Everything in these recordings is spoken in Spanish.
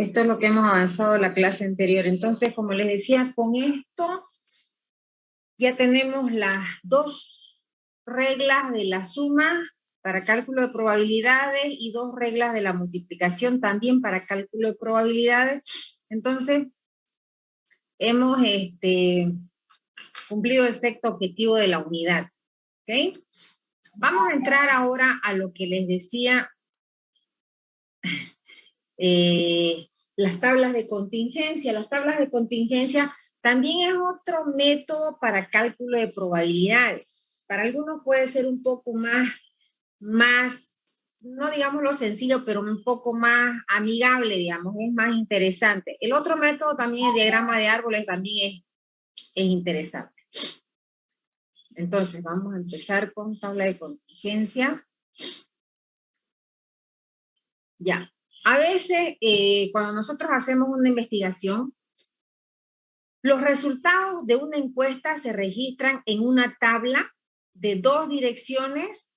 Esto es lo que hemos avanzado en la clase anterior. Entonces, como les decía, con esto ya tenemos las dos reglas de la suma para cálculo de probabilidades y dos reglas de la multiplicación también para cálculo de probabilidades. Entonces, hemos cumplido el sexto objetivo de la unidad. ¿Ok? Vamos a entrar ahora a lo que les decía, las tablas de contingencia. Las tablas de contingencia también es otro método para cálculo de probabilidades. Para algunos puede ser un poco más, no digamos lo sencillo, pero un poco más amigable, digamos, es más interesante. El otro método también, el diagrama de árboles, también es interesante. Entonces, vamos a empezar con tabla de contingencia. Ya. A veces, cuando nosotros hacemos una investigación, los resultados de una encuesta se registran en una tabla de dos direcciones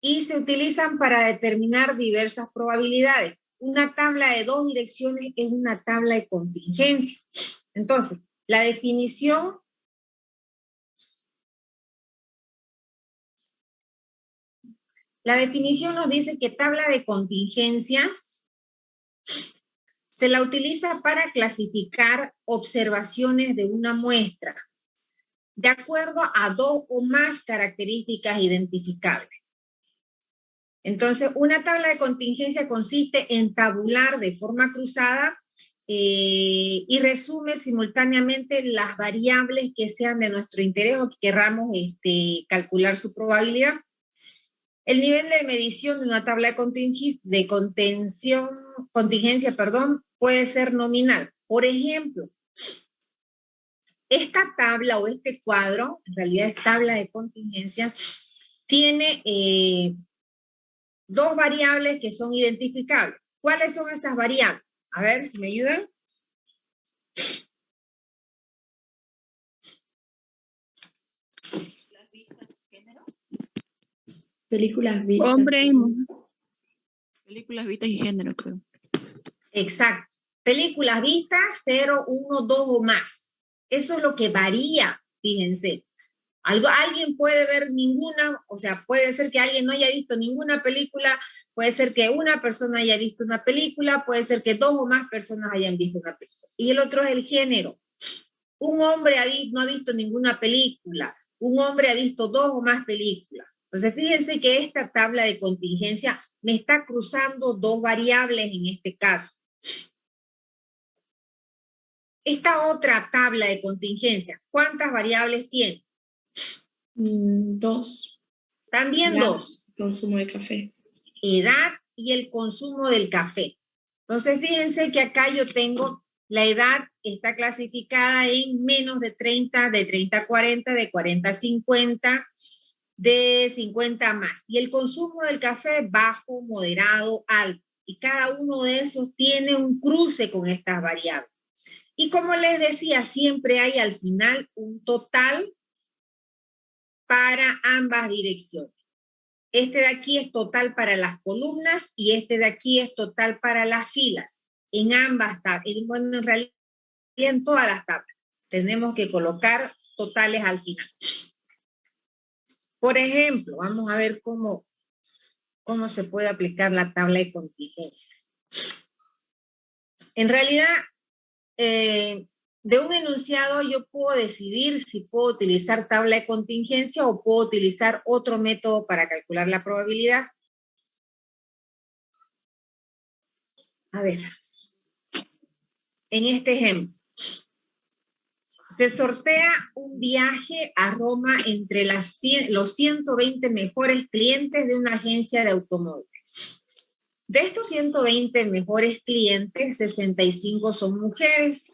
y se utilizan para determinar diversas probabilidades. Una tabla de dos direcciones es una tabla de contingencia. Entonces, la definición nos dice que tabla de contingencias se la utiliza para clasificar observaciones de una muestra de acuerdo a dos o más características identificables. Entonces, una tabla de contingencia consiste en tabular de forma cruzada y resume simultáneamente las variables que sean de nuestro interés o que querramos calcular su probabilidad. El nivel de medición de una tabla de contingencia, puede ser nominal. Por ejemplo, esta tabla o este cuadro, en realidad es tabla de contingencia, tiene dos variables que son identificables. ¿Cuáles son esas variables? A ver, si me ayudan. Películas vistas. Hombre y mujer. Películas vistas y género, creo. Exacto. Películas vistas, 0, 1, 2 o más. Eso es lo que varía, fíjense. Alguien puede ver ninguna, o sea, puede ser que alguien no haya visto ninguna película, puede ser que una persona haya visto una película, puede ser que dos o más personas hayan visto una película. Y el otro es el género. Un hombre no ha visto ninguna película, un hombre ha visto dos o más películas. Entonces, fíjense que esta tabla de contingencia me está cruzando dos variables en este caso. Esta otra tabla de contingencia, ¿cuántas variables tiene? Dos. También Edad, dos. consumo de café. Edad y el consumo del café. Entonces, fíjense que acá yo tengo la edad, está clasificada en menos de 30, de 30 a 40, de 40 a 50, de 50 a más. Y el consumo del café bajo, moderado, alto. Y cada uno de esos tiene un cruce con estas variables. Y como les decía, siempre hay al final un total para ambas direcciones. Este de aquí es total para las columnas y este de aquí es total para las filas. En ambas tablas, bueno, en realidad en todas las tablas, tenemos que colocar totales al final. Por ejemplo, vamos a ver cómo se puede aplicar la tabla de contingencia. En realidad, de un enunciado yo puedo decidir si puedo utilizar tabla de contingencia o puedo utilizar otro método para calcular la probabilidad. A ver, en este ejemplo, se sortea un viaje a Roma entre los 120 mejores clientes de una agencia de automóviles. De estos 120 mejores clientes, 65 son mujeres,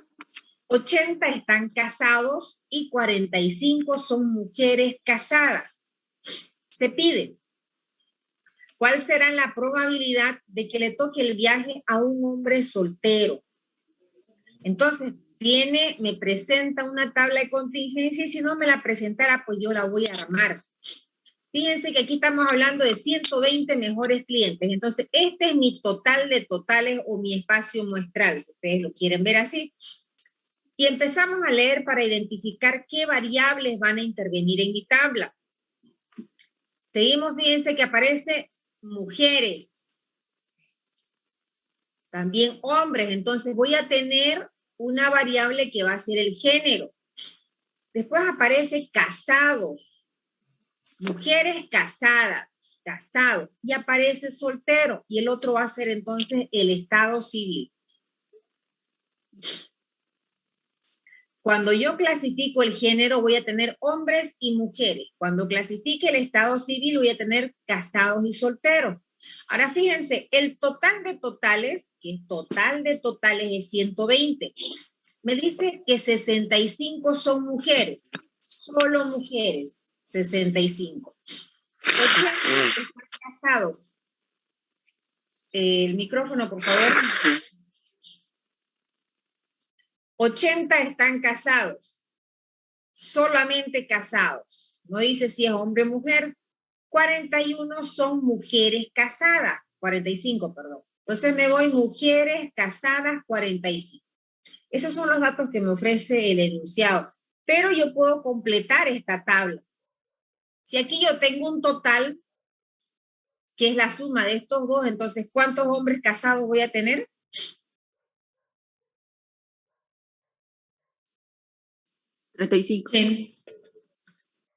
80 están casados y 45 son mujeres casadas. Se pide, ¿cuál será la probabilidad de que le toque el viaje a un hombre soltero? Entonces, me presenta una tabla de contingencia y si no me la presentara, pues yo la voy a armar. Fíjense que aquí estamos hablando de 120 mejores clientes. Entonces, este es mi total de totales o mi espacio muestral, si ustedes lo quieren ver así. Y empezamos a leer para identificar qué variables van a intervenir en mi tabla. Seguimos, fíjense que aparece mujeres. También hombres. Entonces, voy a tener una variable que va a ser el género. Después aparece casados. Mujeres casadas, casado, y aparece soltero, y el otro va a ser entonces el estado civil. Cuando yo clasifico el género voy a tener hombres y mujeres. Cuando clasifique el estado civil voy a tener casados y solteros. Ahora fíjense, el total de totales, que el total de totales es 120, me dice que 65 son mujeres, solo mujeres, 65. 80 están casados. El micrófono, por favor. 80 están casados. Solamente casados. No dice si es hombre o mujer. 41 son mujeres casadas. 45, perdón. Entonces me voy mujeres casadas 45. Esos son los datos que me ofrece el enunciado. Pero yo puedo completar esta tabla. Si aquí yo tengo un total, que es la suma de estos dos, entonces, ¿cuántos hombres casados voy a tener? 35.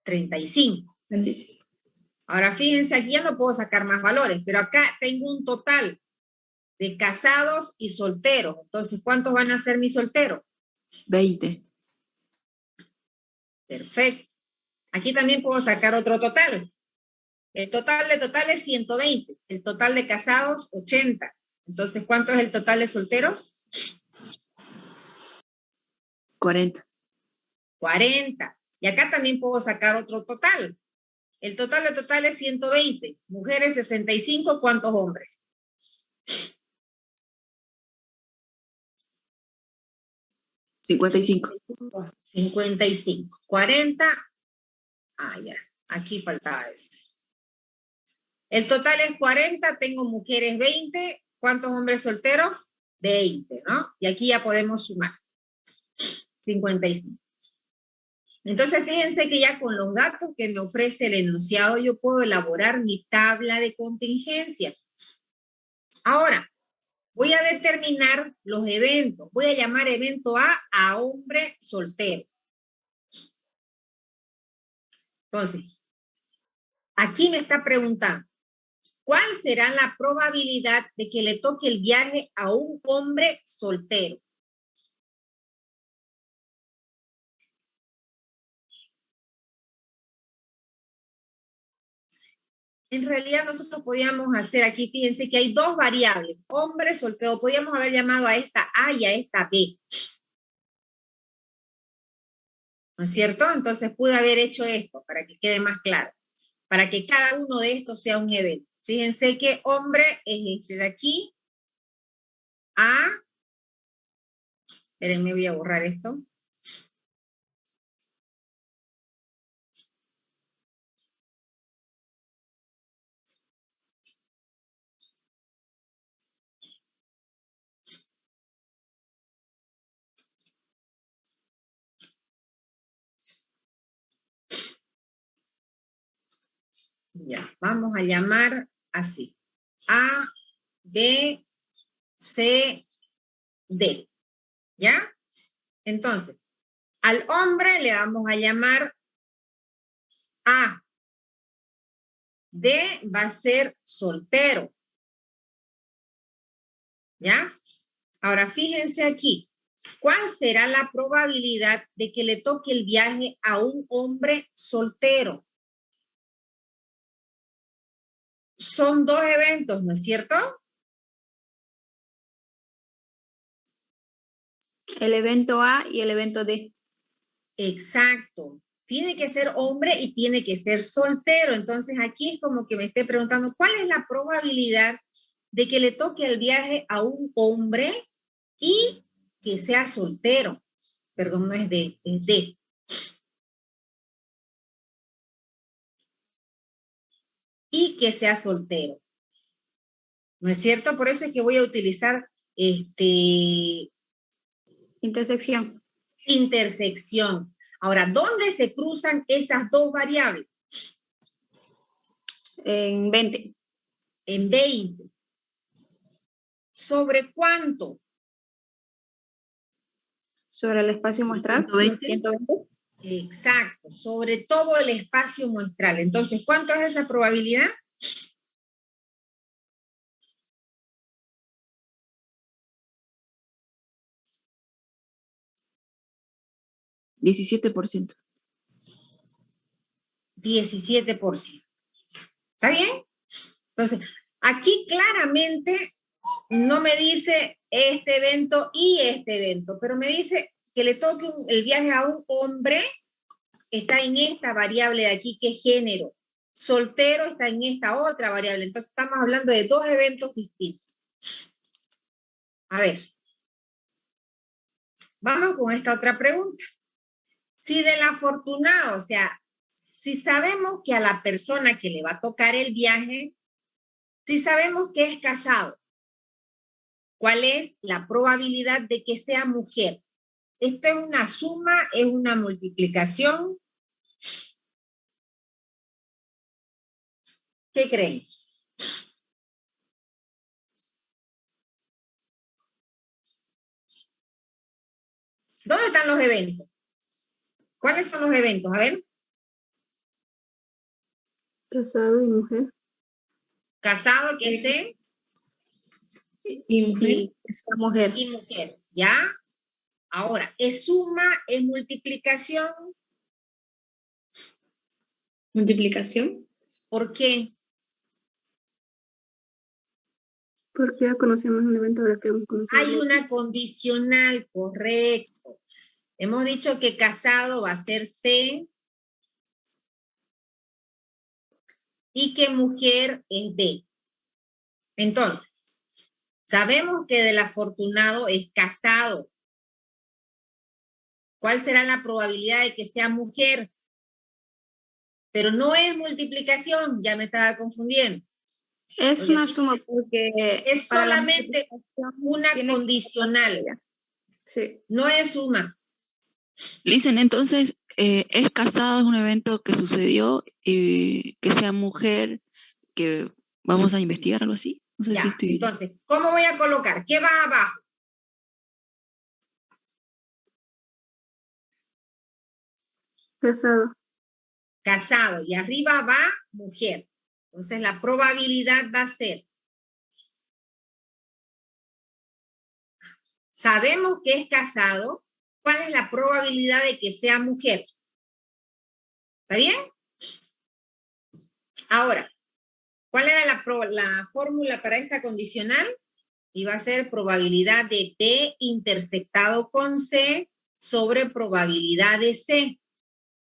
35. 25. Ahora fíjense, aquí ya no puedo sacar más valores, pero acá tengo un total de casados y solteros. Entonces, ¿cuántos van a ser mis solteros? 20. Perfecto. Aquí también puedo sacar otro total. El total de totales 120. El total de casados 80. Entonces, ¿cuánto es el total de solteros? 40. 40. Y acá también puedo sacar otro total. El total de totales 120. Mujeres 65. ¿Cuántos hombres? 55. 55. 40. Ah, ya. Aquí faltaba este. El total es 40, tengo mujeres 20. ¿Cuántos hombres solteros? 20, ¿no? Y aquí ya podemos sumar. 55. Entonces, fíjense que ya con los datos que me ofrece el enunciado, yo puedo elaborar mi tabla de contingencia. Ahora, voy a determinar los eventos. Voy a llamar evento a hombre soltero. Entonces, aquí me está preguntando, ¿cuál será la probabilidad de que le toque el viaje a un hombre soltero? En realidad nosotros podíamos hacer aquí, fíjense que hay dos variables, hombre soltero, podíamos haber llamado a esta A y a esta B. ¿No es cierto? Entonces pude haber hecho esto para que quede más claro, para que cada uno de estos sea un evento. Fíjense que hombre es este de aquí, A, espérenme, voy a borrar esto. Ya, vamos a llamar así. A, B, C, D. ¿Ya? Entonces, al hombre le vamos a llamar A. D va a ser soltero. ¿Ya? Ahora fíjense aquí. ¿Cuál será la probabilidad de que le toque el viaje a un hombre soltero? Son dos eventos, ¿no es cierto? El evento A y el evento D. Exacto. Tiene que ser hombre y tiene que ser soltero. Entonces aquí es como que me esté preguntando, ¿cuál es la probabilidad de que le toque el viaje a un hombre y que sea soltero? Perdón, no es D, es D. y que sea soltero. ¿No es cierto? Por eso es que voy a utilizar Intersección. intersección. Ahora, ¿dónde se cruzan esas dos variables? En 20. En 20. ¿Sobre cuánto? Sobre el espacio muestral. 120. 120. Exacto, sobre todo el espacio muestral. Entonces, ¿cuánto es esa probabilidad? %17. 17%. ¿Está bien? Entonces, aquí claramente no me dice este evento y este evento, pero me dice que le toque el viaje a un hombre, está en esta variable de aquí, que es género. Soltero está en esta otra variable. Entonces, estamos hablando de dos eventos distintos. A ver. Vamos con esta otra pregunta. Si del afortunado, o sea, si sabemos que a la persona que le va a tocar el viaje, si sabemos que es casado, ¿cuál es la probabilidad de que sea mujer? ¿Esto es una suma? ¿Es una multiplicación? ¿Qué creen? ¿Dónde están los eventos? ¿Cuáles son los eventos? A ver. Casado y mujer. Casado, que sé, Y mujer. Y esa mujer. y mujer. ¿Ya? Ahora, ¿es suma? ¿Es multiplicación? Multiplicación. ¿Por qué? Porque ya conocemos un evento, ahora queremos conocer Hay el otro. una condicional, correcto. Hemos dicho que casado va a ser C y que mujer es D. Entonces, sabemos que del afortunado es casado. ¿Cuál será la probabilidad de que sea mujer? Pero no es multiplicación, ya me estaba confundiendo. Es Porque una aquí suma porque es para la solamente multiplicación una tiene que- condicional, Sí. no es suma. Listen, entonces, es casado, es un evento que sucedió, y que sea mujer, que vamos a investigar algo así. No sé si Ya, estoy... entonces, ¿cómo voy a colocar? ¿Qué va abajo? Casado. Casado, y arriba va mujer. Entonces la probabilidad va a ser, sabemos que es casado, ¿cuál es la probabilidad de que sea mujer? ¿Está bien? Ahora, ¿cuál era la fórmula para esta condicional? Iba a ser probabilidad de B intersectado con C sobre probabilidad de C.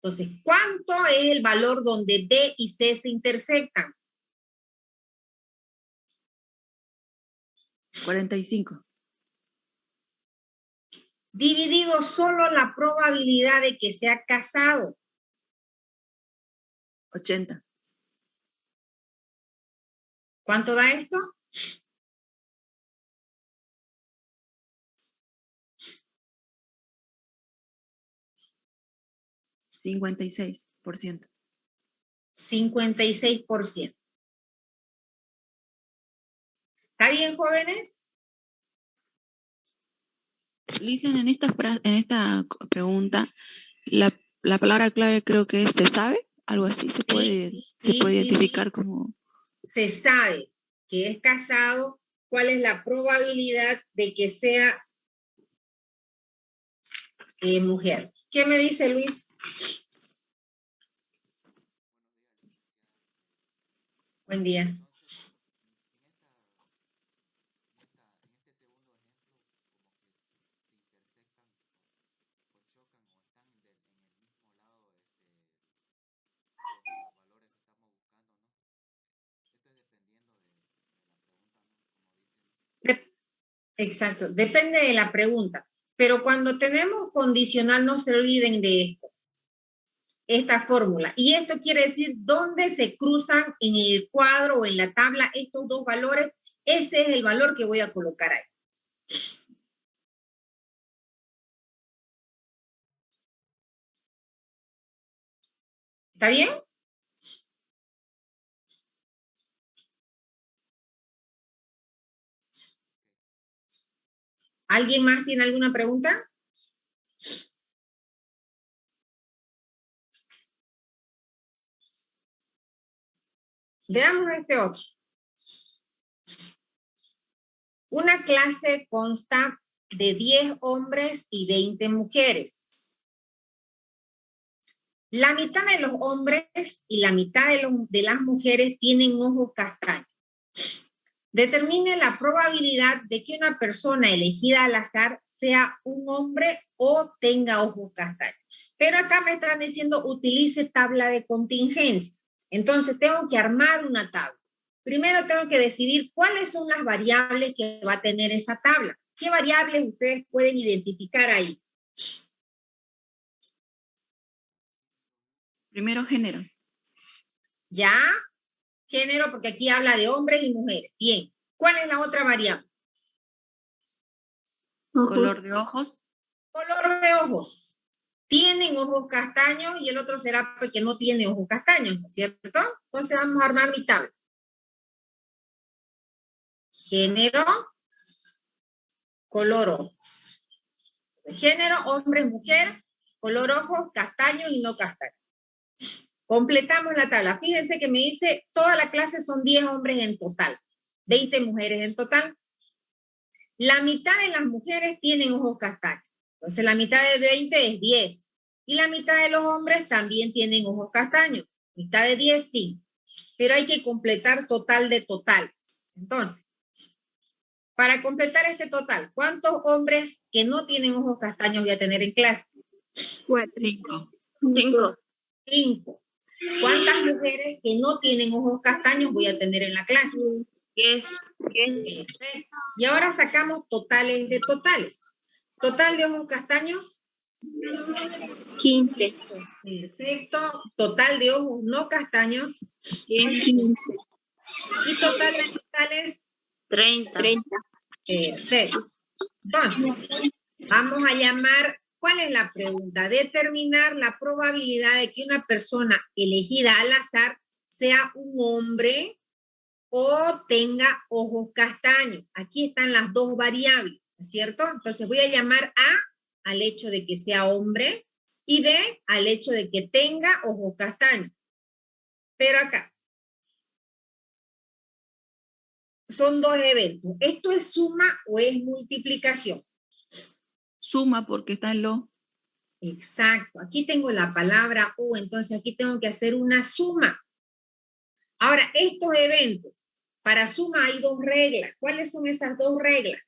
Entonces, ¿cuánto es el valor donde B y C se intersectan? 45. Dividido solo la probabilidad de que sea casado. 80. ¿Cuánto da esto? 56%. 56%. ¿Está bien, jóvenes? Listen, en esta pregunta, la palabra clave creo que es se sabe, algo así, se puede sí, identificar sí. como... Se sabe que es casado, ¿cuál es la probabilidad de que sea mujer? ¿Qué me dice Luis? Buen día. Exacto, depende de la pregunta. Pero cuando tenemos condicional, no se olviden de esto. esta fórmula. Y esto quiere decir dónde se cruzan en el cuadro o en la tabla estos dos valores. Ese es el valor que voy a colocar ahí. ¿Está bien? ¿Alguien más tiene alguna pregunta? Veamos este otro. Una clase consta de 10 hombres y 20 mujeres. La mitad de los hombres y la mitad de las mujeres tienen ojos castaños. Determine la probabilidad de que una persona elegida al azar sea un hombre o tenga ojos castaños. Pero acá me están diciendo utilice tabla de contingencia. Entonces tengo que armar una tabla. Primero tengo que decidir cuáles son las variables que va a tener esa tabla. ¿Qué variables ustedes pueden identificar ahí? Primero género. ¿Ya? Género, porque aquí habla de hombres y mujeres. Bien. ¿Cuál es la otra variable? Ojos. Color de ojos. Color de ojos. Tienen ojos castaños y el otro será porque no tiene ojos castaños, ¿no es cierto? Entonces vamos a armar mi tabla. Género, color ojos. Género, hombre, mujer, color ojos, castaño y no castaño. Completamos la tabla. Fíjense que me dice, toda la clase son 10 hombres en total, 20 mujeres en total. La mitad de las mujeres tienen ojos castaños. Entonces la mitad de 20 es 10. Y la mitad de los hombres también tienen ojos castaños. Mitad de 10, sí. Pero hay que completar total de totales. Entonces, para completar este total, ¿cuántos hombres que no tienen ojos castaños voy a tener en clase? 4. 5. 5. 5. ¿Cuántas mujeres que no tienen ojos castaños voy a tener en la clase? 10. Perfecto. Y ahora sacamos totales de totales. Total de ojos castaños. 15. Perfecto. Total de ojos no castaños. 15. Y total de totales. 30. 30. Perfecto. Entonces, vamos a llamar, ¿cuál es la pregunta? Determinar la probabilidad de que una persona elegida al azar sea un hombre o tenga ojos castaños. Aquí están las dos variables, ¿no es cierto? Entonces voy a llamar A al hecho de que sea hombre y B al hecho de que tenga ojos castaños. Pero acá son dos eventos. ¿Esto es suma o es multiplicación? Suma porque está en lo. Exacto. Aquí tengo la palabra O, entonces aquí tengo que hacer una suma. Ahora, estos eventos, para suma hay dos reglas. ¿Cuáles son esas dos reglas?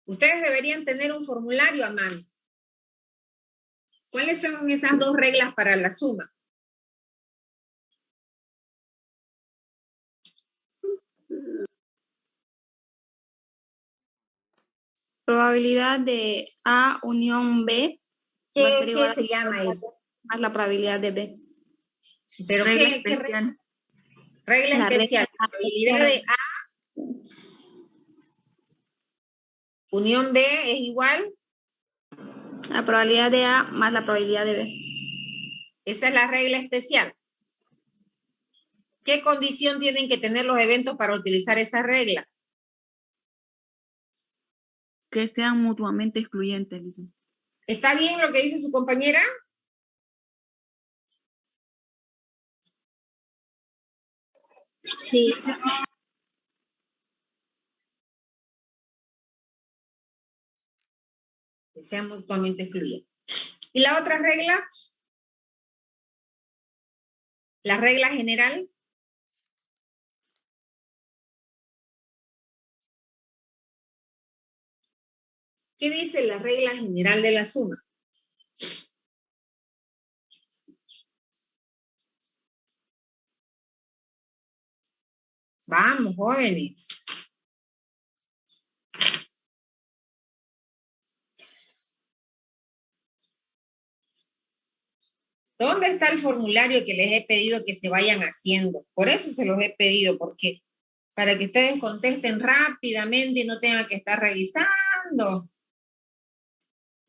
Ustedes deberían tener un formulario a mano. ¿Cuáles son esas dos reglas para la suma? Probabilidad de A unión B va a ser ¿Qué igual se llama a eso? la probabilidad de B. ¿Pero Regla qué especial. regla La especial? regla Probabilidad de A unión B es igual. La probabilidad de A más la probabilidad de B. Esa es la regla especial. ¿Qué condición tienen que tener los eventos para utilizar esa regla? Que sean mutuamente excluyentes, dicen. ¿Está bien lo que dice su compañera? Sí. Que sean mutuamente excluyentes. ¿Y la otra regla? La regla general. ¿Qué dice la regla general de la suma? Vamos, jóvenes. ¿Dónde está el formulario que les he pedido que se vayan haciendo? Por eso se los he pedido, porque para que ustedes contesten rápidamente y no tengan que estar revisando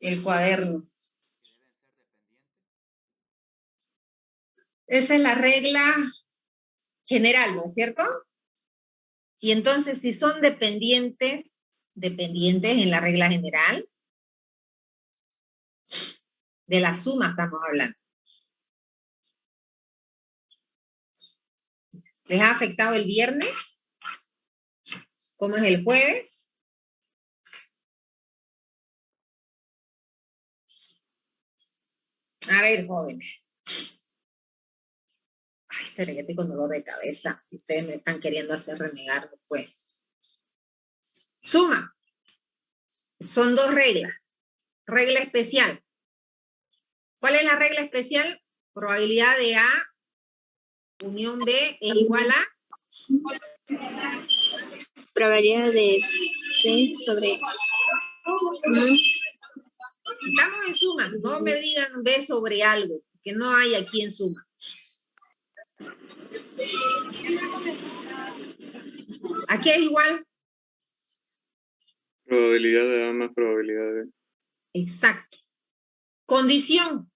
el cuaderno. Esa es la regla general, ¿no es cierto? Y entonces, si son dependientes en la regla general, de la suma estamos hablando. ¿Les ha afectado el viernes? ¿Cómo es el jueves? A ver, jóvenes. Ay, seré que estoy con dolor de cabeza. Ustedes me están queriendo hacer renegar después. Suma. Son dos reglas. Regla especial. ¿Cuál es la regla especial? Probabilidad de A unión B es igual a... Probabilidad de B sobre... Estamos en suma. No me digan B sobre algo, que no hay aquí en suma. Aquí es igual. Probabilidad de A más probabilidad de B. Exacto. Condición.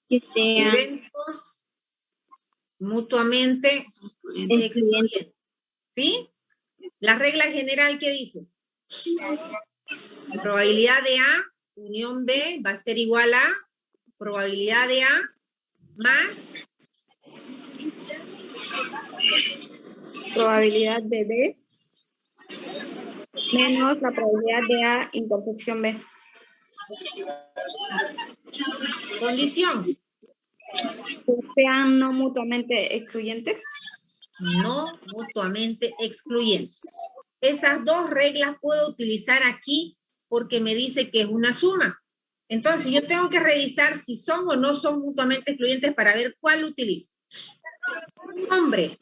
Que sean Eventos mutuamente excluyentes. ¿Sí? La regla general, ¿qué dice? La probabilidad de A unión B va a ser igual a probabilidad de A más Probabilidad de B menos la probabilidad de A intersección B. condición. Que sean no mutuamente excluyentes. No mutuamente excluyentes. Esas dos reglas puedo utilizar aquí porque me dice que es una suma. Entonces yo tengo que revisar si son o no son mutuamente excluyentes para ver cuál utilizo. Un hombre.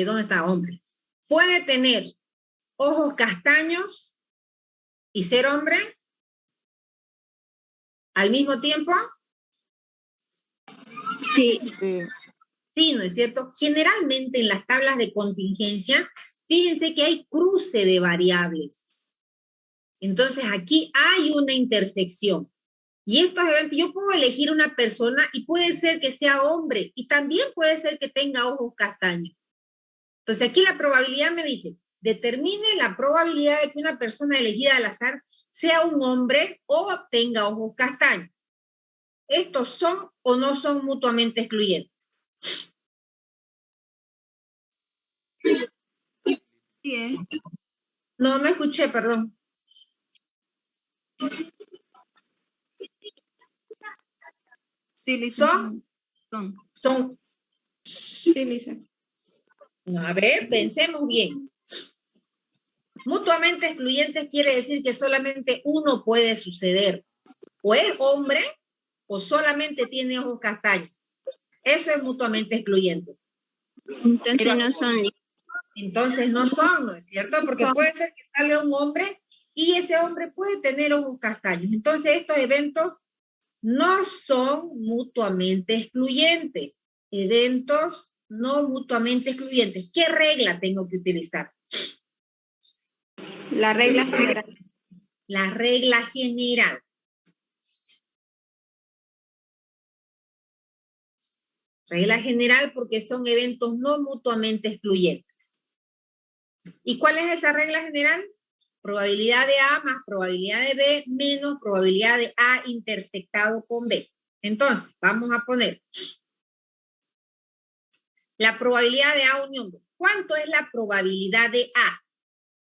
¿Dónde está hombre? Puede tener ojos castaños y ser hombre al mismo tiempo. sí, Sí, ¿no es cierto? Generalmente en las tablas de contingencia, fíjense que hay cruce de variables. Entonces aquí hay una intersección. Y estos eventos, yo puedo elegir una persona y puede ser que sea hombre y también puede ser que tenga ojos castaños. Entonces aquí la probabilidad me dice, determine la probabilidad de que una persona elegida al azar sea un hombre o tenga ojos castaños. ¿Estos son o no son mutuamente excluyentes? Sí, No escuché, perdón. sí, Lisa, ¿Son? Son. Sí, Lisa. A ver, pensemos bien. Mutuamente excluyentes quiere decir que solamente uno puede suceder. O es hombre o solamente tiene ojos castaños. Eso es mutuamente excluyente. entonces Pero, no son. entonces no son, ¿no es cierto? Porque puede ser que salga un hombre y ese hombre puede tener ojos castaños. Entonces estos eventos no son mutuamente excluyentes. Eventos no mutuamente excluyentes. ¿Qué regla tengo que utilizar? La regla general. La regla general. Regla general porque son eventos no mutuamente excluyentes. ¿Y cuál es esa regla general? Probabilidad de A más probabilidad de B menos probabilidad de A intersectado con B. Entonces, vamos a poner la probabilidad de A unión B. ¿Cuánto es la probabilidad de A?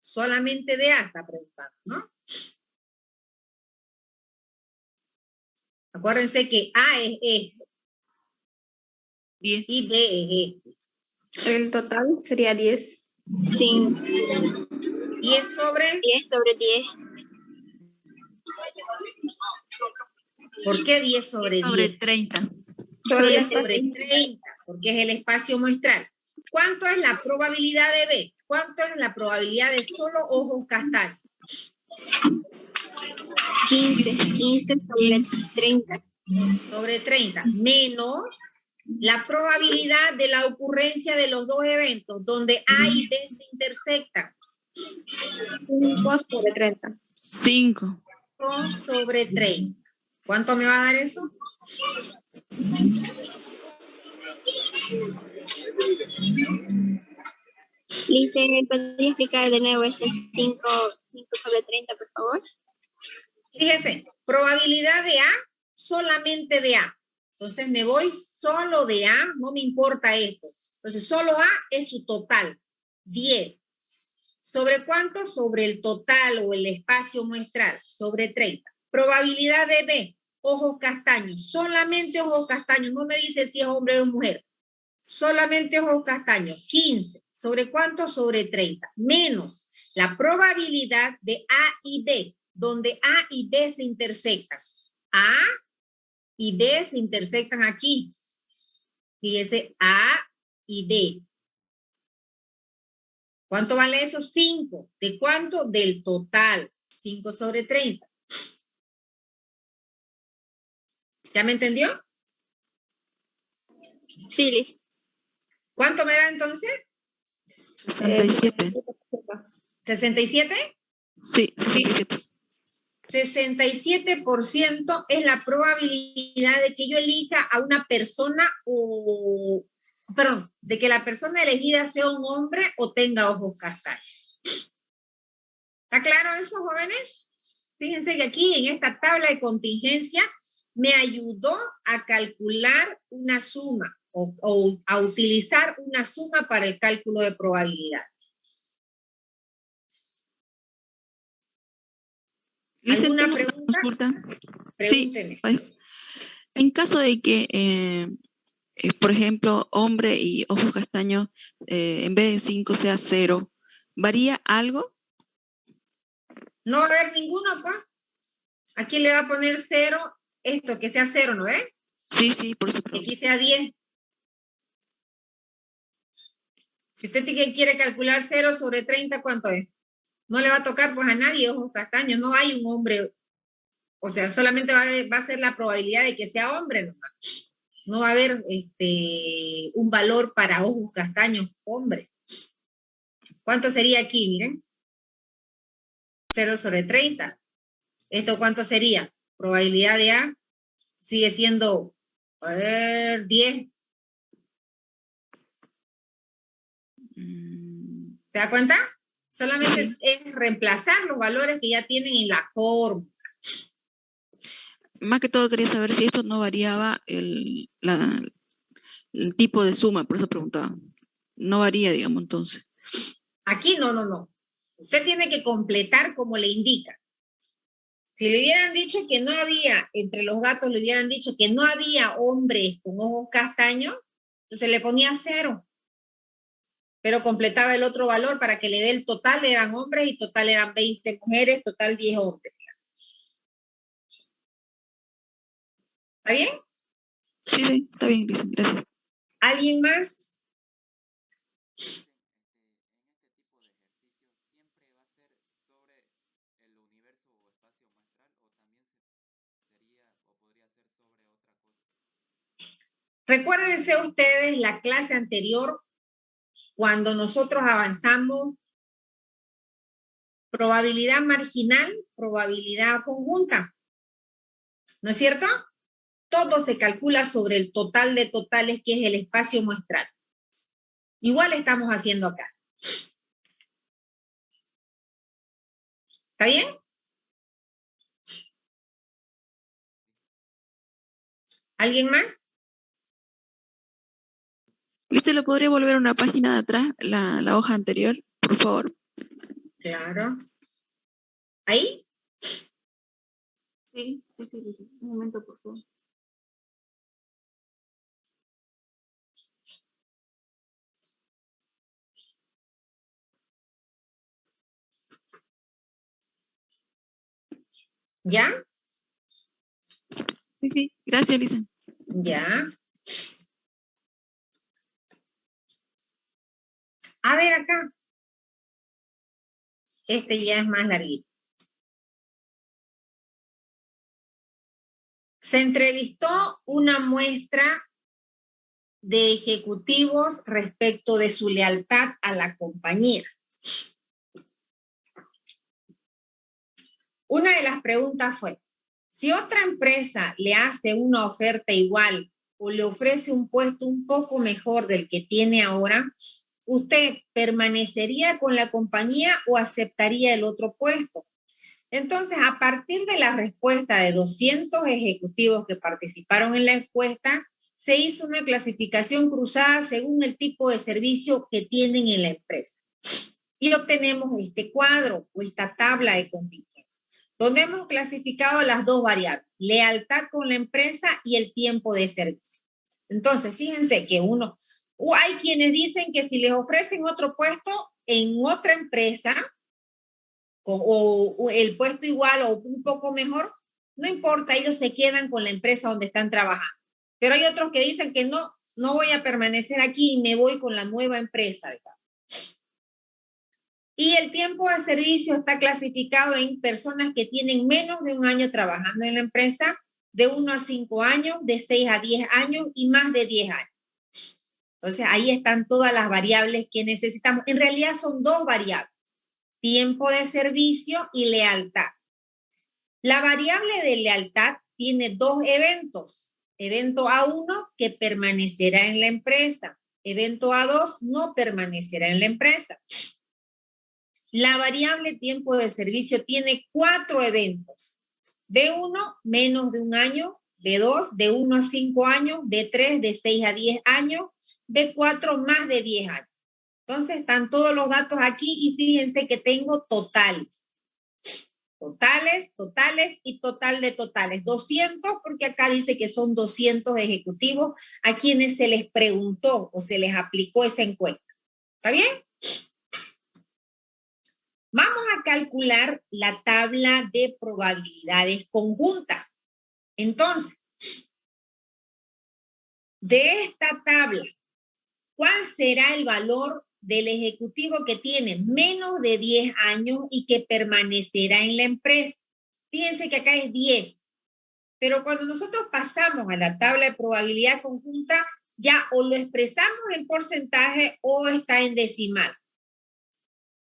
Solamente de A está preguntando, ¿no? Acuérdense que A es esto 10. y B es esto. El total sería 10. 5. 10 sobre... 10 sobre 10. ¿Por qué 10 sobre 10? Sobre 30. Sobre 30, porque es el espacio muestral. ¿Cuánto es la probabilidad de B? ¿cuánto es la probabilidad de solo ojos castaños? 15 sobre 30. Sobre 30, menos la probabilidad de la ocurrencia de los dos eventos, donde A y B se intersectan. 5 sobre 30. 5. 5 sobre 30. ¿Cuánto me va a dar eso? Lice, ¿podría explicar de nuevo ese 5 sobre 30, por favor? Fíjese, probabilidad de A, solamente de A. Entonces me voy solo de A, no me importa esto. Entonces solo A es su total, 10. ¿Sobre cuánto? Sobre el total o el espacio muestral, sobre 30. Probabilidad de B, ojos castaños, solamente ojos castaños, no me dice si es hombre o mujer. Solamente ojos castaños, 15. ¿Sobre cuánto? Sobre 30. Menos la probabilidad de A y B, donde A y B se intersectan. A y B se intersectan aquí. Fíjese, A y B. ¿Cuánto vale eso? 5. ¿De cuánto? Del total. 5 sobre 30. ¿Ya me entendió? Sí, Lice. ¿Cuánto me da entonces? 67. ¿67? Sí, 67. 67% es la probabilidad de que yo elija a una persona de que la persona elegida sea un hombre o tenga ojos castaños. ¿Está claro eso, jóvenes? Fíjense que aquí en esta tabla de contingencia me ayudó a calcular una suma o a utilizar una suma para el cálculo de probabilidades. Lice, ¿Alguna tengo una pregunta? consulta. Pregúnteme. Sí. En caso de que, por ejemplo, hombre y ojos castaños, en vez de 5 sea 0, ¿varía algo? No va a haber ninguno, pues. Aquí le va a poner 0, esto que sea 0, ¿no ve? Sí, por eso Y pregunto. aquí sea 10. Si usted quiere calcular 0 sobre 30, ¿cuánto es? No le va a tocar pues a nadie ojos castaños, no hay un hombre, o sea, solamente va a ser la probabilidad de que sea hombre nomás. No va a haber un valor para ojos castaños hombre. ¿Cuánto sería aquí? Miren. 0 sobre 30. ¿Esto cuánto sería? Probabilidad de A sigue siendo, a ver, 10. ¿Se da cuenta? Solamente es reemplazar los valores que ya tienen en la forma. Más que todo quería saber si esto no variaba el tipo de suma, por eso preguntaba. No varía, digamos, entonces. Aquí no. Usted tiene que completar como le indica. Si le hubieran dicho que no había, entre los gatos le hubieran dicho que no había hombres con ojos castaños, entonces le ponía 0. Pero completaba el otro valor para que le dé el total, eran hombres y total eran 20 mujeres, total 10 hombres. ¿Está bien? Sí, está bien, dicen, gracias. ¿Alguien más? Recuérdense ustedes la clase anterior, cuando nosotros avanzamos probabilidad marginal, probabilidad conjunta. ¿No es cierto? Todo se calcula sobre el total de totales, que es el espacio muestral. Igual estamos haciendo acá. ¿Está bien? ¿Alguien más? ¿Listo? ¿Le podría volver una página de atrás, la hoja anterior, por favor? Claro. ¿Ahí? Sí. Un momento, por favor. ¿Ya? Sí. Gracias, Lisa. Ya. A ver acá. Este ya es más larguito. Se entrevistó una muestra de ejecutivos respecto de su lealtad a la compañía. Una de las preguntas fue, si otra empresa le hace una oferta igual o le ofrece un puesto un poco mejor del que tiene ahora, ¿usted permanecería con la compañía o aceptaría el otro puesto? Entonces, a partir de la respuesta de 200 ejecutivos que participaron en la encuesta, se hizo una clasificación cruzada según el tipo de servicio que tienen en la empresa. Y obtenemos este cuadro o esta tabla de contingencia, donde hemos clasificado las dos variables, lealtad con la empresa y el tiempo de servicio. Entonces, fíjense que hay quienes dicen que si les ofrecen otro puesto en otra empresa, o el puesto igual o un poco mejor, no importa, ellos se quedan con la empresa donde están trabajando. Pero hay otros que dicen que no voy a permanecer aquí y me voy con la nueva empresa. Y el tiempo de servicio está clasificado en personas que tienen menos de un año trabajando en la empresa, de 1 a 5 años, de 6 a 10 años y más de 10 años. Entonces ahí están todas las variables que necesitamos. En realidad son dos variables. Tiempo de servicio y lealtad. La variable de lealtad tiene dos eventos. Evento A1, que permanecerá en la empresa. Evento A2, no permanecerá en la empresa. La variable tiempo de servicio tiene 4 eventos. B1, menos de un año. B2, de 1 a 5 años. B3, de 6 a 10 años. B4, más de 10 años. Entonces están todos los datos aquí y fíjense que tengo totales. Totales y total de totales. 200 porque acá dice que son 200 ejecutivos a quienes se les preguntó o se les aplicó esa encuesta. ¿Está bien? Vamos a calcular la tabla de probabilidades conjuntas. Entonces, de esta tabla, ¿cuál será el valor del ejecutivo que tiene menos de 10 años y que permanecerá en la empresa? Fíjense que acá es 10, pero cuando nosotros pasamos a la tabla de probabilidad conjunta, ya o lo expresamos en porcentaje o está en decimal.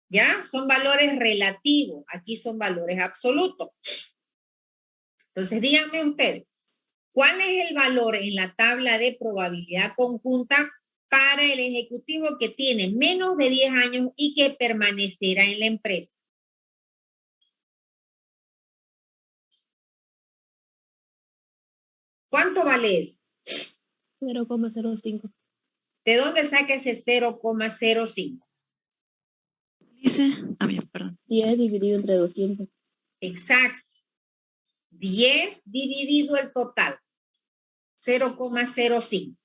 ¿Ya? Son valores relativos, aquí son valores absolutos. Entonces díganme ustedes, ¿cuál es el valor en la tabla de probabilidad conjunta para el ejecutivo que tiene menos de 10 años y que permanecerá en la empresa? ¿Cuánto vale eso? 0,05. ¿De dónde saca ese 0,05? Dice, bien, perdón. 10 dividido entre 200. Exacto. 10 dividido el total. 0,05.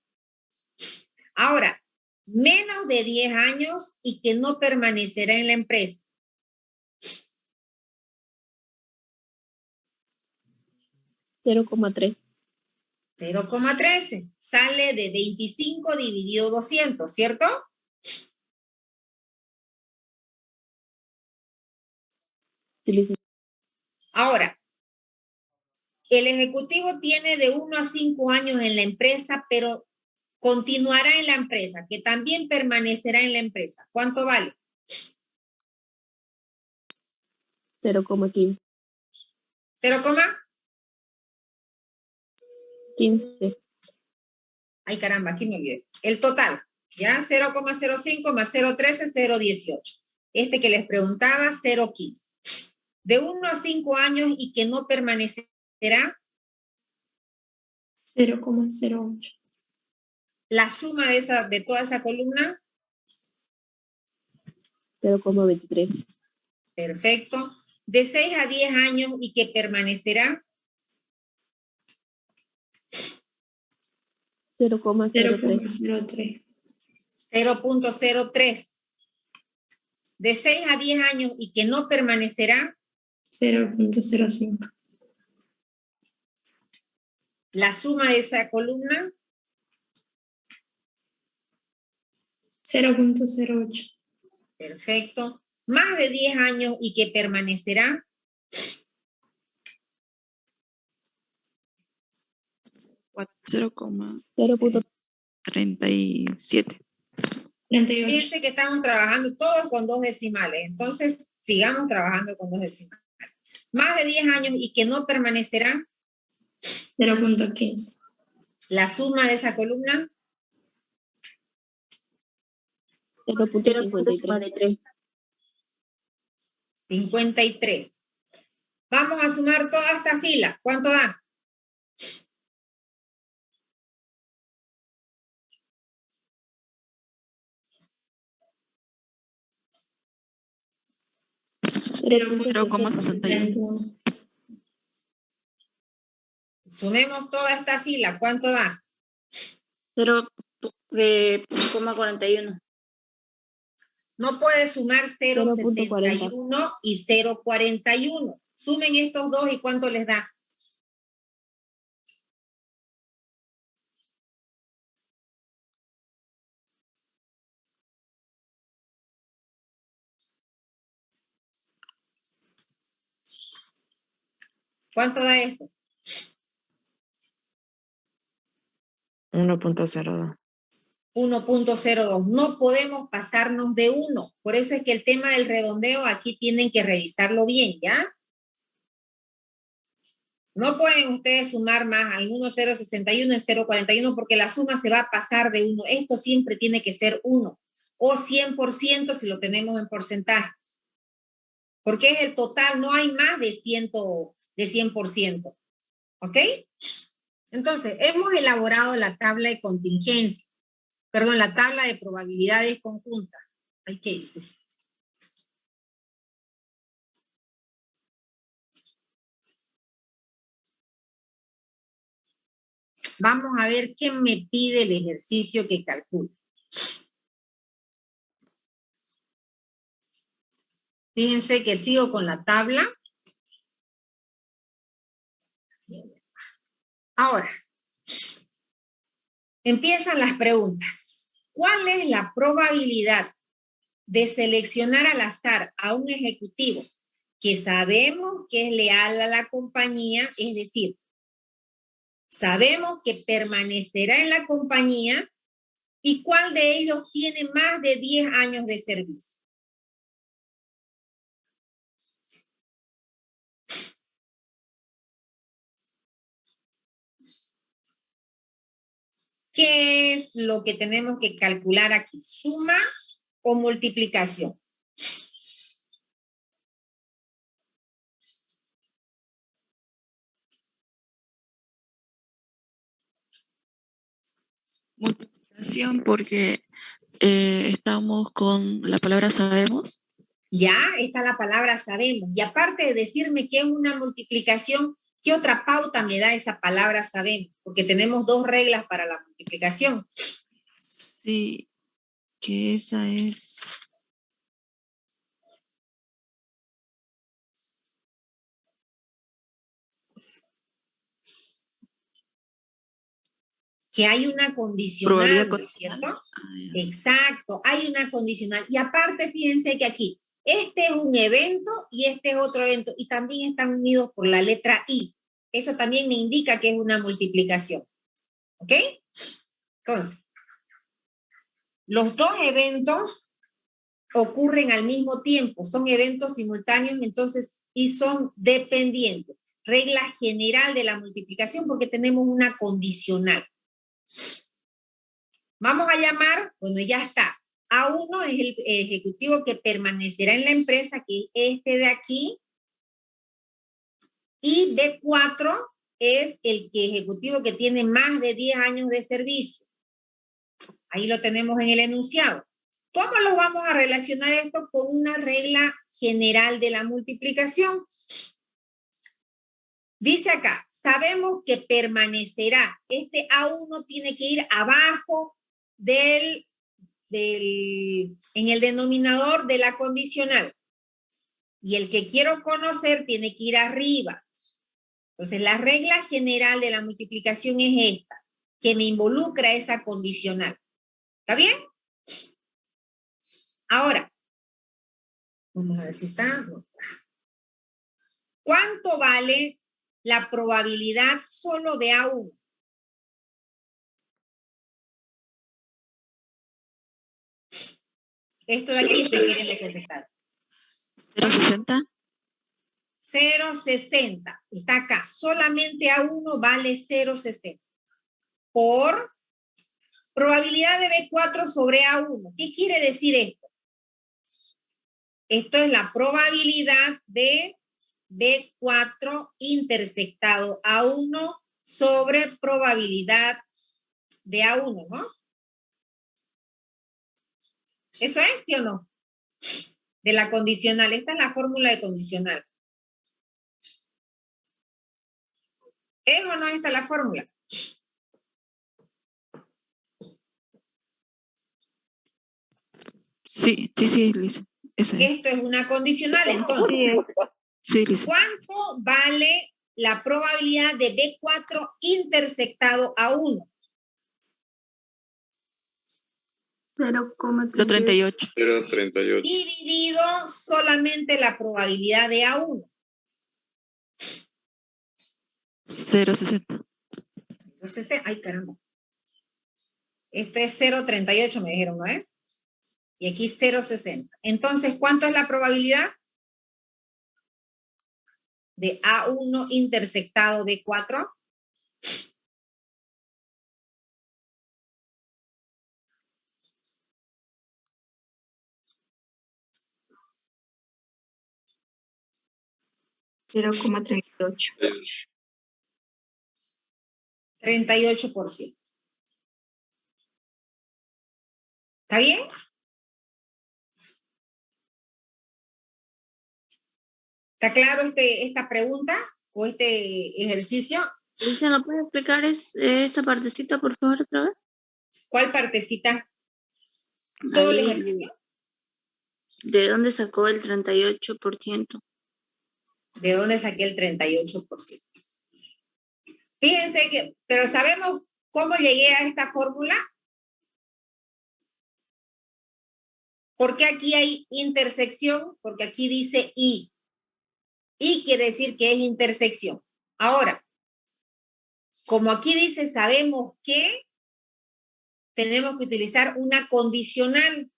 Ahora, menos de 10 años y que no permanecerá en la empresa. 0,3. 0,13. Sale de 25 dividido 200, ¿cierto? Sí, licenciada. Ahora, el ejecutivo tiene de 1 a 5 años en la empresa, pero continuará en la empresa, que también permanecerá en la empresa. ¿Cuánto vale? 0,15. 15. Ay, caramba, aquí me olvidé. El total, ¿ya? 0,05 más 0,13, 0,18. Este que les preguntaba, 0,15. De 1 a 5 años y que no permanecerá. 0,08. La suma de toda esa columna. 0,23. Perfecto. De 6 a 10 años y que permanecerá. 0,03. 0,03. De 6 a 10 años y que no permanecerá. 0,05. La suma de esa columna. 0,08. Perfecto. más de 10 años y que permanecerá 0,37. 38. Fíjense que estamos trabajando todos con 2 decimales, entonces sigamos trabajando con 2 decimales. Más de 10 años y que no permanecerá 0.15. la suma de esa columna 0.53. 53. Vamos a sumar toda esta fila. ¿Cuánto da? $0,61. Sumemos toda esta fila. ¿Cuánto da? 0,41. No puede sumar 0,61 0.40. y 0,41. Sumen estos dos y ¿cuánto les da? ¿Cuánto da esto? 1.02. 1.02. No podemos pasarnos de 1. Por eso es que el tema del redondeo aquí tienen que revisarlo bien, ¿ya? No pueden ustedes sumar más al 1,061 en 0,41 porque la suma se va a pasar de 1. Esto siempre tiene que ser 1 o 100% si lo tenemos en porcentaje. Porque es el total, no hay más de 100%. ¿Ok? Entonces, hemos elaborado la tabla de contingencia. Perdón, la tabla de probabilidades conjuntas. ¿Qué dice? Vamos a ver qué me pide el ejercicio que calculo. Fíjense que sigo con la tabla. Ahora, empiezan las preguntas. ¿Cuál es la probabilidad de seleccionar al azar a un ejecutivo que sabemos que es leal a la compañía? Es decir, sabemos que permanecerá en la compañía y cuál de ellos tiene más de 10 años de servicio. ¿Qué es lo que tenemos que calcular aquí? ¿Suma o multiplicación? Multiplicación porque estamos con la palabra sabemos. Ya está la palabra sabemos. Y aparte de decirme que es una multiplicación, ¿qué otra pauta me da esa palabra sabemos? Porque tenemos 2 reglas para la multiplicación. Sí, que esa es... Que hay una condicional, Probabilidad ¿no es condicional. cierto? Ya. Exacto, hay una condicional. Y aparte, fíjense que aquí, este es un evento y este es otro evento. Y también están unidos por la letra I. Eso también me indica que es una multiplicación. ¿Ok? Entonces, los 2 eventos ocurren al mismo tiempo. Son eventos simultáneos, entonces, y son dependientes. Regla general de la multiplicación porque tenemos una condicional. Vamos a llamar, bueno, ya está. A1 es el ejecutivo que permanecerá en la empresa, que es este de aquí. Y B4 es el ejecutivo que tiene más de 10 años de servicio. Ahí lo tenemos en el enunciado. ¿Cómo lo vamos a relacionar esto con una regla general de la multiplicación? Dice acá, sabemos que permanecerá. Este A1 tiene que ir abajo en el denominador de la condicional. Y el que quiero conocer tiene que ir arriba. Entonces, la regla general de la multiplicación es esta, que me involucra esa condicional. ¿Está bien? Ahora, Vamos a ver si está. No. ¿Cuánto vale la probabilidad solo de A1? Esto de aquí se quiere contestar. 0,60. 0,60. Está acá. Solamente A1 vale 0,60. Por probabilidad de B4 sobre A1. ¿Qué quiere decir esto? Esto es la probabilidad de B4 intersectado A1 sobre probabilidad de A1, ¿no? ¿Eso es, sí o no? De la condicional. Esta es la fórmula de condicional. ¿Es o no esta la fórmula? Sí, Lisa. Esa es. Esto es una condicional, entonces. Sí, Lisa. ¿Cuánto vale la probabilidad de B4 intersectado A1? 0,38. 0,38. 0,38. Dividido solamente la probabilidad de A1. 0,60. Entonces, ay caramba. Este es 0,38 me dijeron, ¿no es? Y aquí 0,60. Entonces, ¿cuánto es la probabilidad de A1 intersectado B4? $0,38. 38%. ¿Está bien? ¿Está claro esta pregunta o este ejercicio? Lisa, ¿no puede explicar esa partecita, por favor, otra vez? ¿Cuál partecita? ¿Todo el Ahí, ejercicio? ¿de dónde sacó el 38%? ¿De dónde saqué el 38%? Fíjense que, pero ¿sabemos cómo llegué a esta fórmula? ¿Por qué aquí hay intersección? Porque aquí dice I. I quiere decir que es intersección. Ahora, como aquí dice sabemos que, tenemos que utilizar una condicional.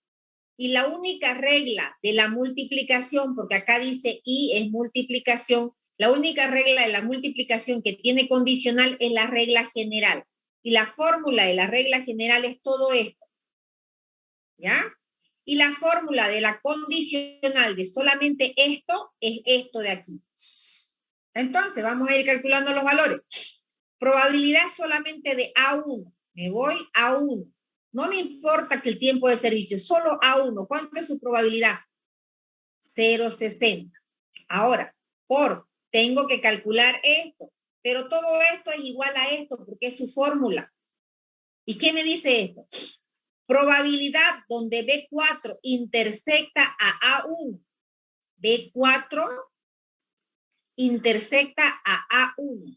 Y la única regla de la multiplicación, porque acá dice I es multiplicación, la única regla de la multiplicación que tiene condicional es la regla general. Y la fórmula de la regla general es todo esto. ¿Ya? Y la fórmula de la condicional de solamente esto es esto de aquí. Entonces, vamos a ir calculando los valores. Probabilidad solamente de A1. Me voy a 1. No me importa que el tiempo de servicio, solo A1. ¿Cuánto es su probabilidad? 0,60. Ahora, tengo que calcular esto, pero todo esto es igual a esto porque es su fórmula. ¿Y qué me dice esto? Probabilidad donde B4 intersecta a A1. B4 intersecta a A1.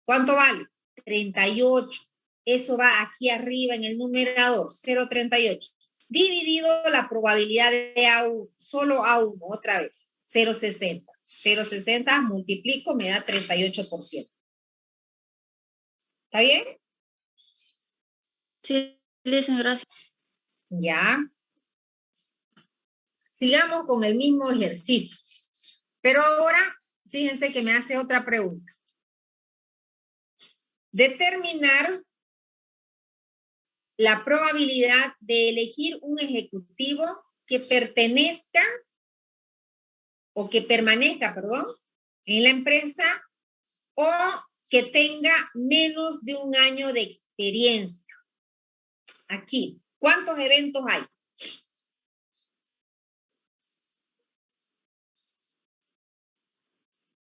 ¿Cuánto vale? 38. Eso va aquí arriba en el numerador, 0,38. Dividido la probabilidad de A1, solo A1, otra vez, 0,60. 0,60 multiplico, me da 38%. ¿Está bien? Sí, Lisa, gracias. Ya. Sigamos con el mismo ejercicio. Pero ahora, fíjense que me hace otra pregunta. Determinar la probabilidad de elegir un ejecutivo que permanezca, en la empresa o que tenga menos de un año de experiencia. Aquí, ¿cuántos eventos hay?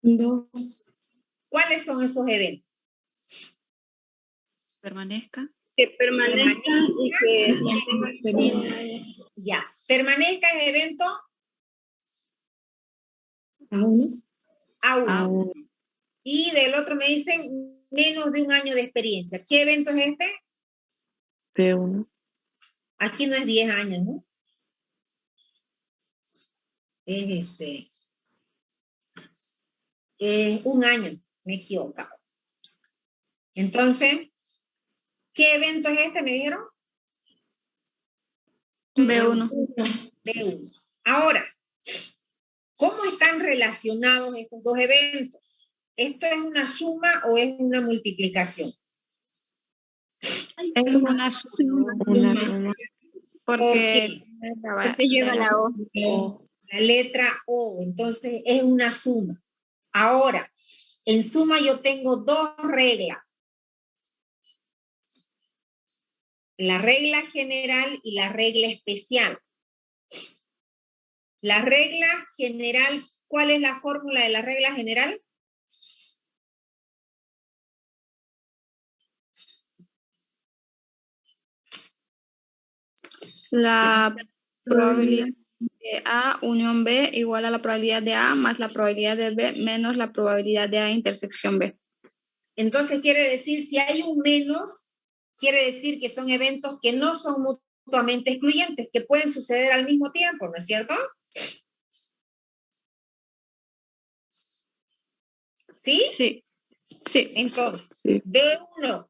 Dos. ¿Cuáles son esos eventos? Permanezca. Que permanezca y que tenga experiencia. Ya, permanezca el evento A1. A1. Y del otro me dicen menos de un año de experiencia. ¿Qué evento es este? B1. Aquí no es 10 años, ¿no? es un año, me he equivocado. Entonces, ¿qué evento es este, me dijeron? B1. B1. Ahora, ¿cómo están relacionados estos dos eventos? ¿Esto es una suma o es una multiplicación? Es una suma. Porque Porque lleva la O. La letra O, entonces es una suma. Ahora, en suma yo tengo dos reglas. La regla general y la regla especial. La regla general, ¿cuál es la fórmula de la regla general? la probabilidad de A unión B igual a la probabilidad de A más la probabilidad de B menos la probabilidad de A intersección B. Entonces quiere decir, si hay un menos, quiere decir que son eventos que no son mutuamente excluyentes, que pueden suceder al mismo tiempo, ¿no es cierto? ¿Sí? Sí. Sí. Entonces, Sí. B1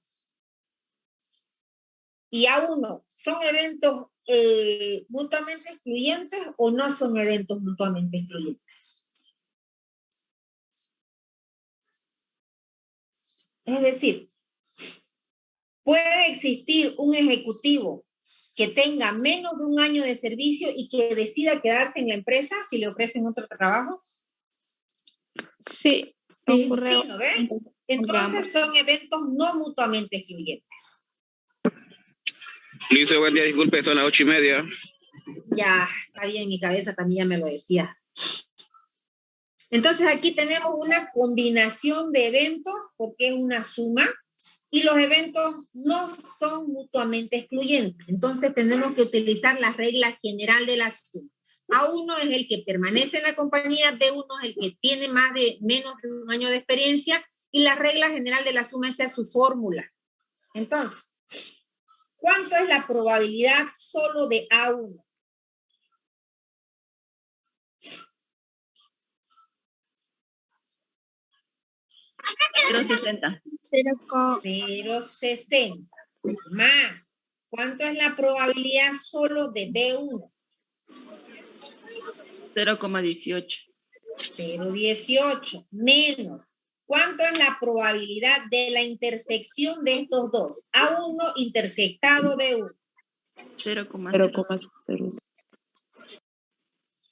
y A1, ¿son eventos mutuamente excluyentes o no son eventos mutuamente excluyentes? Es decir, puede existir un ejecutivo que tenga menos de un año de servicio y que decida quedarse en la empresa si le ofrecen otro trabajo. Sí. Sí, Ocurre. ¿no ves? Entonces son eventos no mutuamente excluyentes. Luis, buen día, disculpe, son las 8:30. Ya, está bien, mi cabeza también ya me lo decía. Entonces aquí tenemos una combinación de eventos porque es una suma y los eventos no son mutuamente excluyentes. Entonces tenemos que utilizar la regla general de la suma. A1 es el que permanece en la compañía, B1 es el que tiene menos de un año de experiencia y la regla general de la suma esa es su fórmula. Entonces, ¿cuánto es la probabilidad solo de A1? $0.60. 0,60 más. ¿Cuánto es la probabilidad solo de B1? 0,18. 0,18 menos. ¿Cuánto es la probabilidad de la intersección de estos dos? A1 intersectado B1. 0,0.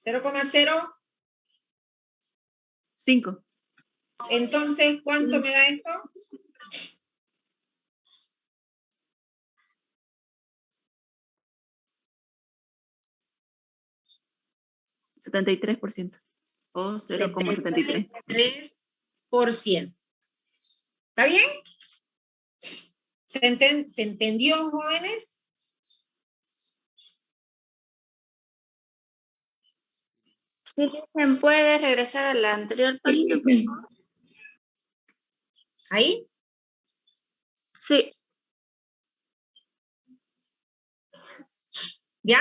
0,05. Entonces, ¿cuánto me da esto? 73%. O 0,73. 3%. ¿Está bien? ¿Se entendió, jóvenes? ¿Puedes regresar a la anterior página? ¿Ahí? Sí. ¿Ya?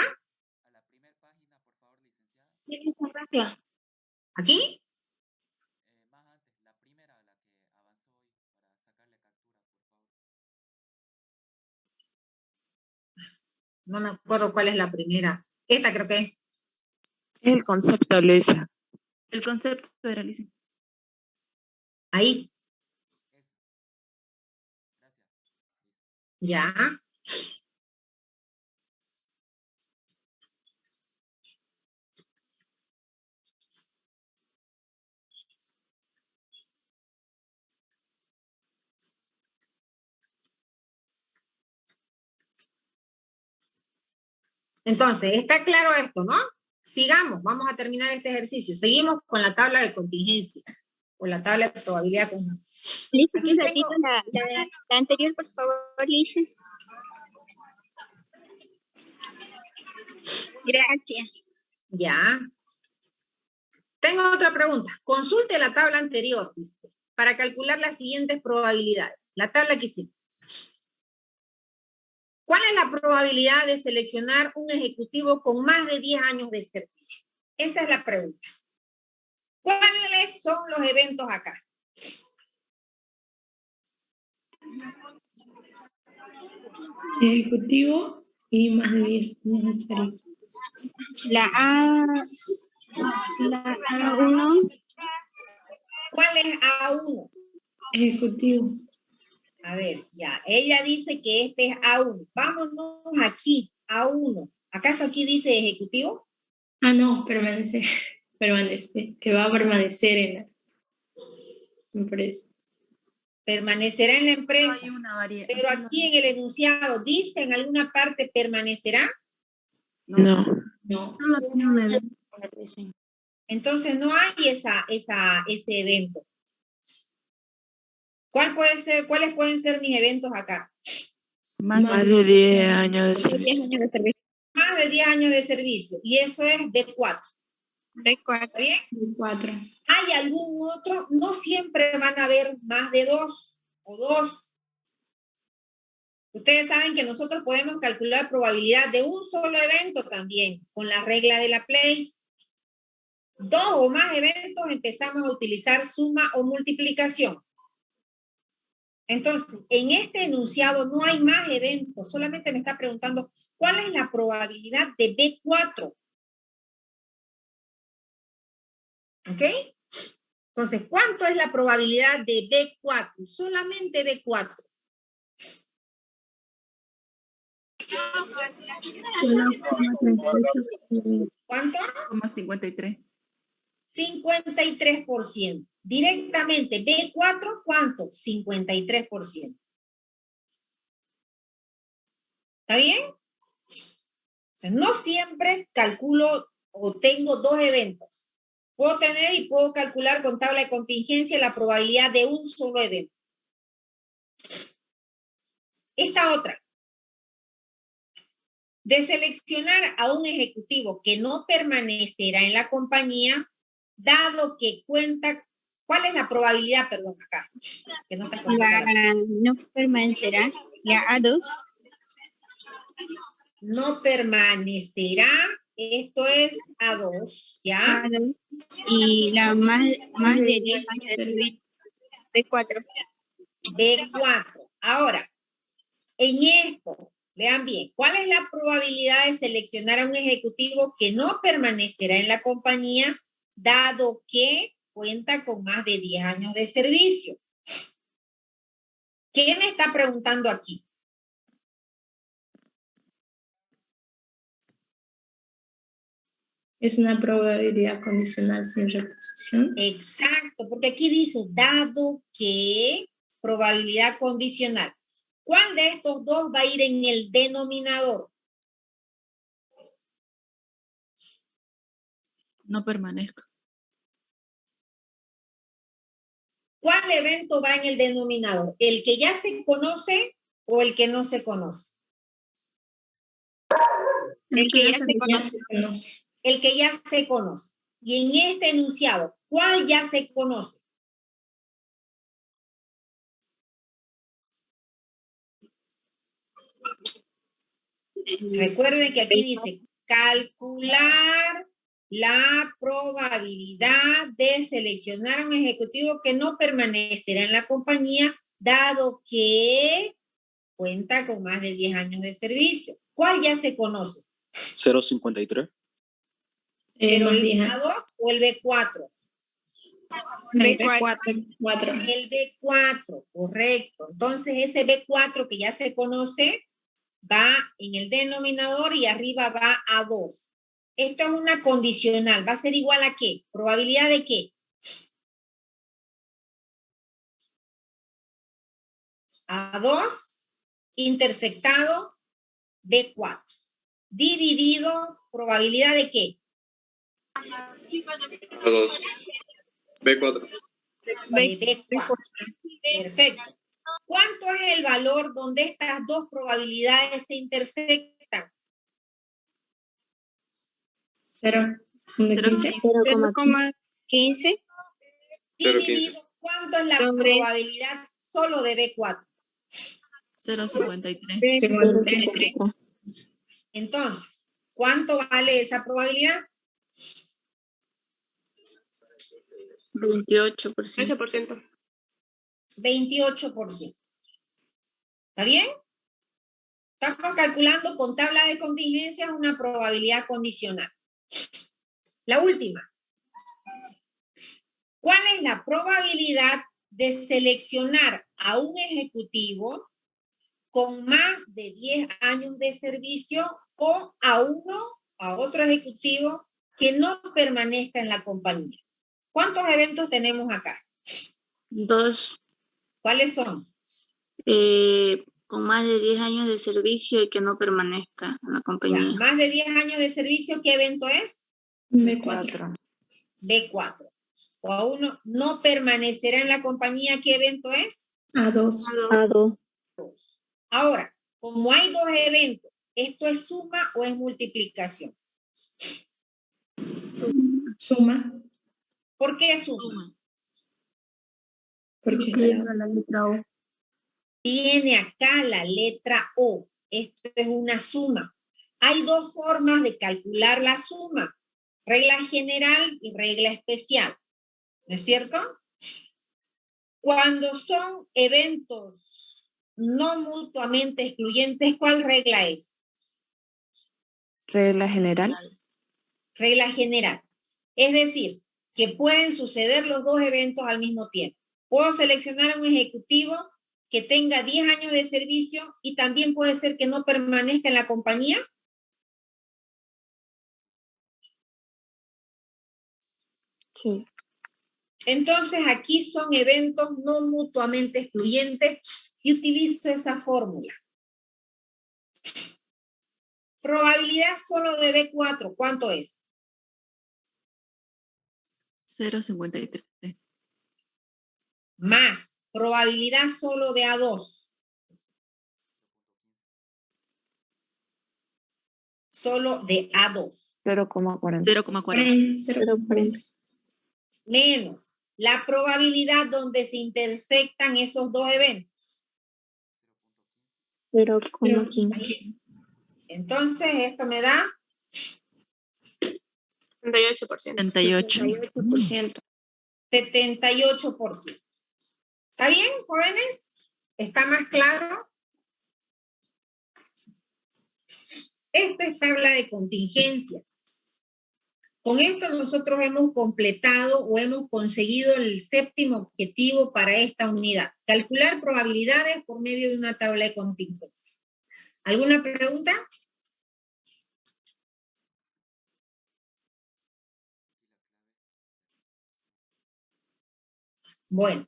¿Aquí? No me acuerdo cuál es la primera. Esta creo que es. El concepto, Luisa. El concepto era, Lisa. Ahí. Ya. Entonces, está claro esto, ¿no? Sigamos, vamos a terminar este ejercicio. Seguimos con la tabla de contingencia, o la tabla de probabilidad conjunta. Lisa, Aquí un tengo- ratito la anterior, por favor, Lisa. Gracias. Ya. Tengo otra pregunta. Consulte la tabla anterior, dice, para calcular las siguientes probabilidades. La tabla que hicimos. ¿Cuál es la probabilidad de seleccionar un ejecutivo con más de 10 años de servicio? Esa es la pregunta. ¿Cuáles son los eventos acá? Ejecutivo y más de 10 años de servicio. La A1. ¿Cuál es A1? Ejecutivo. A ver, ya. Ella dice que este es A1. Vámonos aquí, A1. ¿Acaso aquí dice ejecutivo? Ah, no, permanecer. Permanecer. Que va a permanecer en la empresa. Permanecerá en la empresa. Hay una variedad. Pero aquí en el enunciado, ¿dice en alguna parte permanecerá? No. No. Solo tiene un evento. Entonces no hay ese evento. ¿Cuáles pueden ser mis eventos acá? Más de 10 años de servicio. Más de 10 años de servicio. Y eso es B4. B4. ¿Está bien? 4. ¿Hay algún otro? No siempre van a haber más de 2 o 2. Ustedes saben que nosotros podemos calcular probabilidad de un solo evento también, con la regla de la place. 2 o más eventos empezamos a utilizar suma o multiplicación. Entonces, en este enunciado no hay más eventos, solamente me está preguntando cuál es la probabilidad de B4. ¿Ok? Entonces, ¿cuánto es la probabilidad de B4? Solamente B4. ¿Cuánto? 53. 53%. Directamente, B4, ¿cuánto? 53%. ¿Está bien? O sea, no siempre calculo o tengo 2 eventos. Puedo tener y puedo calcular con tabla de contingencia la probabilidad de un solo evento. Esta otra. De seleccionar a un ejecutivo que no permanecerá en la compañía, dado que cuenta, ¿cuál es la probabilidad, perdón, acá? Que no está No permanecerá. La A2. No permanecerá, esto es A2, ¿ya? A2. Y la más de 10 años de servicio. B4. B4. Ahora, en esto, vean bien, ¿cuál es la probabilidad de seleccionar a un ejecutivo que no permanecerá en la compañía, dado que cuenta con más de 10 años de servicio? ¿Qué me está preguntando aquí? Es una probabilidad condicional sin reposición. Exacto, porque aquí dice, dado que, probabilidad condicional. ¿Cuál de estos dos va a ir en el denominador? No permanezca. ¿Cuál evento va en el denominador? ¿El que ya se conoce o el que no se conoce? El que ya se conoce. El que ya se conoce. Y en este enunciado, ¿cuál ya se conoce? Recuerden que aquí dice calcular la probabilidad de seleccionar a un ejecutivo que no permanecerá en la compañía, dado que cuenta con más de 10 años de servicio. ¿Cuál ya se conoce? 0.53. ¿Pero Más el 10 años. A2 o el B4? B4. El B4, correcto. Entonces ese B4 que ya se conoce va en el denominador y arriba va a 2. Esto es una condicional. ¿Va a ser igual a qué? ¿Probabilidad de qué? A 2 intersectado B4. Dividido, ¿probabilidad de qué? A2. B4. De B4. Perfecto. ¿Cuánto es el valor donde estas dos probabilidades se intersectan? 0.15. 0,15. Dividido, ¿cuánto es la probabilidad solo de B4? 0.53. Entonces, ¿cuánto vale esa probabilidad? 28%. 8%. 28%. ¿Está bien? Estamos calculando con tabla de contingencias una probabilidad condicional. La última. ¿Cuál es la probabilidad de seleccionar a un ejecutivo con más de 10 años de servicio o a otro ejecutivo que no permanezca en la compañía? ¿Cuántos eventos tenemos acá? 2. ¿Cuáles son? Con más de 10 años de servicio y que no permanezca en la Ya, compañía. más de 10 años de servicio, ¿qué evento es? B4. B4. O a uno no permanecerá en la compañía, ¿qué evento es? A2. Ahora, como hay dos eventos, ¿esto es suma o es multiplicación? Suma. ¿Por qué suma? Porque está La letra O. Tiene acá la letra O. Esto es una suma. Hay dos formas de calcular la suma. Regla general y regla especial. ¿No es cierto? Cuando son eventos no mutuamente excluyentes, ¿cuál regla es? Regla general. Regla general. Es decir, que pueden suceder los dos eventos al mismo tiempo. Puedo seleccionar a un ejecutivo que tenga 10 años de servicio y también puede ser que no permanezca en la compañía. Sí. Entonces aquí son eventos no mutuamente excluyentes y utilizo esa fórmula. Probabilidad solo de B4, ¿cuánto es? 0,53. Más probabilidad solo de A2. Solo de A2. 0,40. 0,40. 0,40. Menos la probabilidad donde se intersectan esos dos eventos. 0,15. Entonces esto me da 38%. 78. 78%. 78%. ¿Está bien, jóvenes? ¿Está más claro? Esto es tabla de contingencias. Con esto nosotros hemos completado o hemos conseguido el séptimo objetivo para esta unidad. Calcular probabilidades por medio de una tabla de contingencias. ¿Alguna pregunta? Bueno,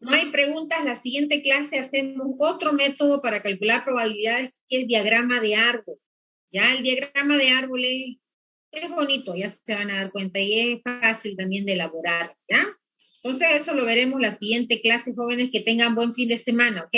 no hay preguntas. La siguiente clase hacemos otro método para calcular probabilidades, que es diagrama de árbol. Ya el diagrama de árbol es bonito, ya se van a dar cuenta, y es fácil también de elaborar, ¿ya? Entonces eso lo veremos la siguiente clase, jóvenes, que tengan buen fin de semana, ¿ok?